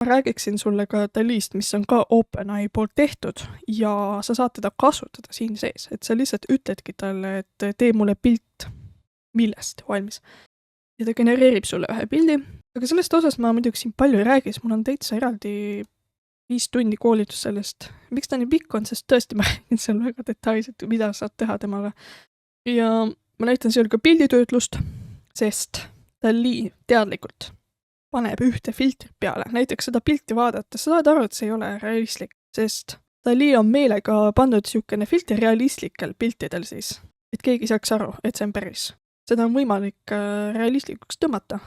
Ma räägiksin sulle ka Dalist, mis on ka OpenAI poolt tehtud ja sa saad teda kasutada siin sees, et sa lihtsalt ütledki talle, et tee mulle pilt millest valmis. Ja ta genereerib sulle ühe pildi, aga sellest osast ma muidugi siin palju ei räägi, sest mul on täitsa eraldi 5 tundi koolitus sellest. Miks ta nii pikk on, sest tõesti ma räägin seal väga detailselt, mida saad teha temaga. Ja ma näitan seal ka pilditöötlust, sest Dali teadlikult paneb ühte filtrit peale. Näiteks seda pilti vaadates sa saad aru, et see ei ole realistlik, sest Dali on meelega pandud siukene filter realistlikel piltidel siis, et keegi saaks aru, et see on päris. Seda on võimalik realistlikuks tõmmata,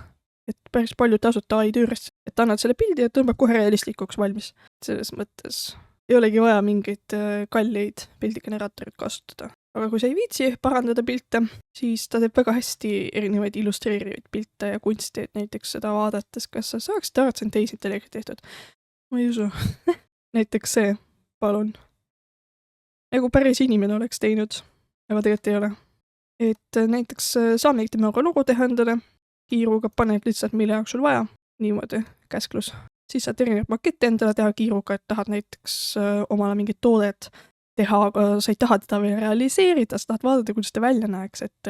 et päris palju tasuta AI tööriist, et annad selle pildi ja tõmbab kohe realistlikuks valmis. Selles mõttes ei olegi vaja mingeid kalleid pildigeneraatorid kasutada. Aga kui sa ei viitsi parandada pilte, siis ta teeb väga hästi erinevaid illustreerivaid pilte ja kunsti, et näiteks seda vaadates, kas sa saaksid aru, et see on tehisintellekti tehtud. Ma ei usu. Näiteks see, palun. Nagu päris inimene oleks teinud, aga tegelikult ei ole. Et näiteks saame temaga logo teha endale, kiiruga paned lihtsalt mille jaoks sul vaja, niimoodi käsklus. Siis saad erinevad makette endale teha kiiruga, et tahad näiteks omale mingit toodet teha, aga sa ei taha teda veel realiseerida, sa tahad vaadata, kuidas ta välja näeks, et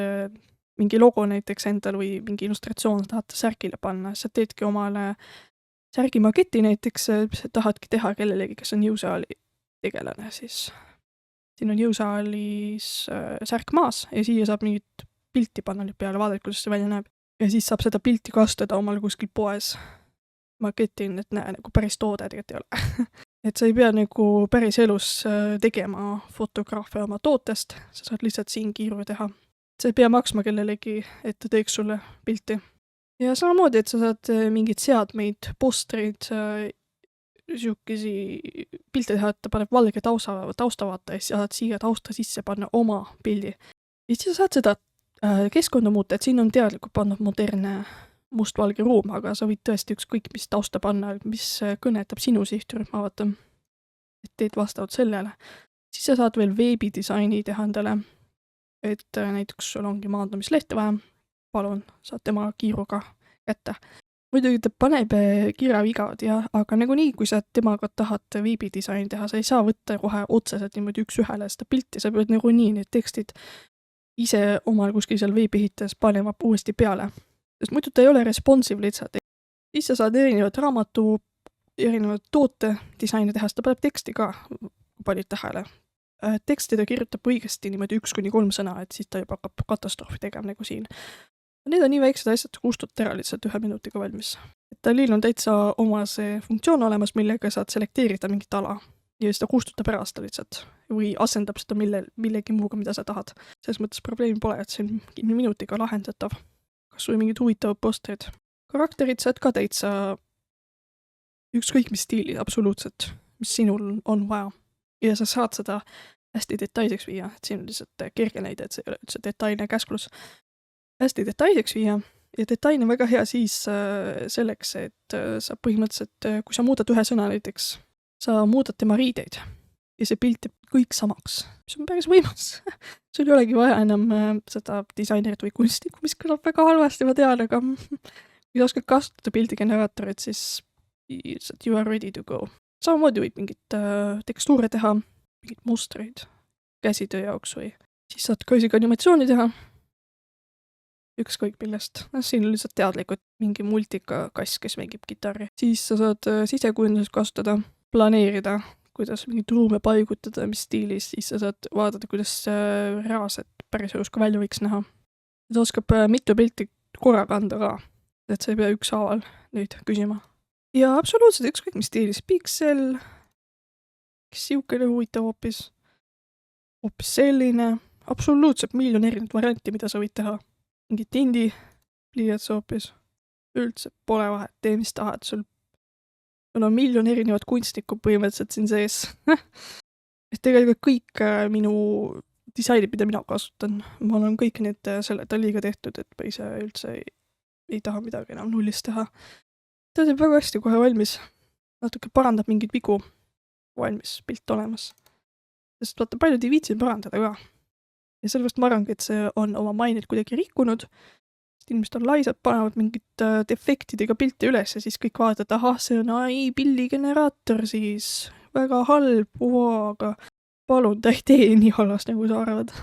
mingi logo näiteks endal või mingi illustratsioon tahad särgile panna, sa teedki omale särgi maketi näiteks, tahadki teha kellelegi, kes on jõusaali tegelane, siis siin on jõusaalis särk maas ja siia saab mingit pilti panna nüüd peale, vaadata, kuidas see välja näeb. Ja siis saab seda pilti kasutada omal kuskil poes maketin, et näe, nagu päris toode tegelikult ei ole. Et sa ei pea nagu päris elus tegema fotograafe oma tootest, sa saad lihtsalt siin kiiru teha. Sa ei pea maksma kellelegi, et ta teeks sulle pilti. Ja samamoodi, et sa saad mingid seadmeid, postreid, siukesi pilte teha, et ta paneb valge tausta vaata ja siis saad siia tausta sisse panna oma pildi. Ja siis sa saad seda keskkonda muuta, et siin on teadlikult pannud moderne mustvalge ruum, aga sa võid tõesti ükskõik mis tausta panna, mis kõnetab sinu sihtrühma, vaata, et teed vastavalt sellele. Siis sa saad veel veebidisaini teha endale, et näiteks sul ongi maandumislehte vaja, palun, saad tema kiiruga kätte. Muidugi ta paneb kirjavigad, aga nagunii, kui sa temaga tahad veebidisaini teha, sa ei saa võtta kohe otseselt niimoodi üks ühele seda pilti, sa pead nagunii need tekstid ise omal kuskil seal veebihites panema uuesti peale. Sest muidu ta ei ole responsive lihtsalt. Siis sa saad erinevad raamatu, erinevad toote disaini teha, ta paneb teksti ka paljud tähele. Teksti ta kirjutab õigesti niimoodi 1-3 sõna, et siis ta juba hakkab katastroofi tegema nagu siin. Need on nii väiksed asjad, kustut ära lihtsalt 1 minutiga valmis. Dalil on täitsa oma see funktsioon olemas, millega saad selekteerida mingit ala. Ja siis ta kustutab ära seda lihtsalt või asendab seda millegi muuga, mida sa tahad. Selles mõttes probleemi pole, et see on minutiga lahendatav. Kas või mingid huvitavad postrid. Karakterid saad ka täitsa ükskõik mis stiili, absoluutselt, mis sinul on vaja. Ja sa saad seda hästi detailseks viia, et siin on lihtsalt kerge näide, et see ei ole üldse detailne käsklus. Hästi detailseks viia ja detailne väga hea siis selleks, et sa põhimõtteliselt, kui sa muudad ühe sõna näiteks, sa muudad tema riideid ja see pilt jääb kõik samaks, mis on päris võimas. Sul ei olegi vaja enam seda disainerit või kunstnikku, mis kõlab väga halvasti, ma tean, aga kui sa oskad kasutada pildigeneraatorit, siis you are ready to go. Samamoodi võid mingit tekstuure teha, mingit mustreid käsitöö jaoks või siis saad ka isegi animatsiooni teha. Ükskõik millest. Siin on lihtsalt teadlikult mingi multikass, kes mängib kitarri. Siis sa saad sisekujundust kasutada, planeerida, kuidas mingit ruume paigutada, mis stiilis, siis sa saad vaadata, kuidas reaalselt päris elus ka välja võiks näha. Ta oskab mitu pilti korraga anda ka, et sa ei pea ükshaaval nüüd küsima. Ja absoluutselt ükskõik mis stiilis, piksel, kes siukene huvitav hoopis selline, absoluutselt miljon erinevat varianti, mida sa võid teha. Mingi tindi, pliiats hoopis, üldse pole vahet, tee mis tahad, sul on miljon erinevat kunstnikku põhimõtteliselt siin sees. Et tegelikult kõik minu disainid, mida mina kasutan, ma olen kõik need selle Daliga tehtud, et ma ise üldse ei taha midagi enam nullist teha. Ta teeb väga hästi kohe valmis. Natuke parandab mingeid vigu, valmis pilt olemas. Sest vaata, paljud ei viitsi parandada ka. Ja sellepärast ma arvangi, et see on oma mainet kuidagi rikkunud, inimesed on laisad, panevad mingit defektidega pilte üles ja siis kõik vaatavad, ahah, see on ai pilligeneraator siis, väga halb, aga palun, ta ei tee nii halvast, nagu sa arvad.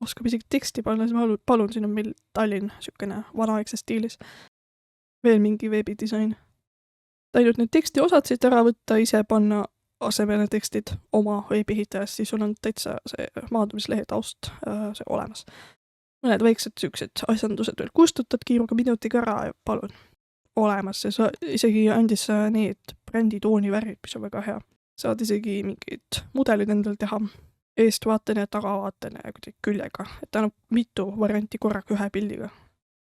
Oskab isegi teksti panna, siis palun, siin on meil Tallinn, niisugune vanaegses stiilis. Veel mingi veebidisain. Ainult need teksti osad siit ära võtta, ise panna asemele tekstid oma veebihitajast, siis sul on täitsa see maandumislehe taust see olemas. Mõned väiksed süüksed asjandused veel kustutad kiiruga minutiga ära ja palun olemas. See isegi andis need bränditooni värvid, mis on väga hea. Saad isegi mingid mudelid endal teha. Eestvaatene ja tagavaatene ja kuidagi küljega. Et ta on mitu varianti korraga ühe pildiga.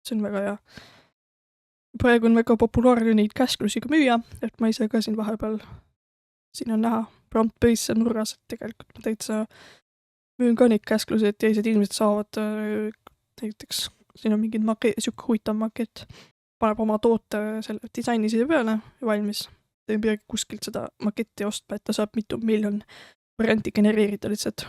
See on väga hea. Praegu on väga populaarne neid käsklusiga müüa, et ma ise ka siin vahepeal siin on näha prompt base nurgas, et tegelikult ma täitsa müün ka neid käsklusi, et teised inimesed saavad näiteks, siin on mingid siuke huvitav makett, paneb oma toote selle disaini siia peale ja valmis. Ta ei peagi kuskilt seda maketti ostma, et ta saab mitu miljon varianti genereerida lihtsalt.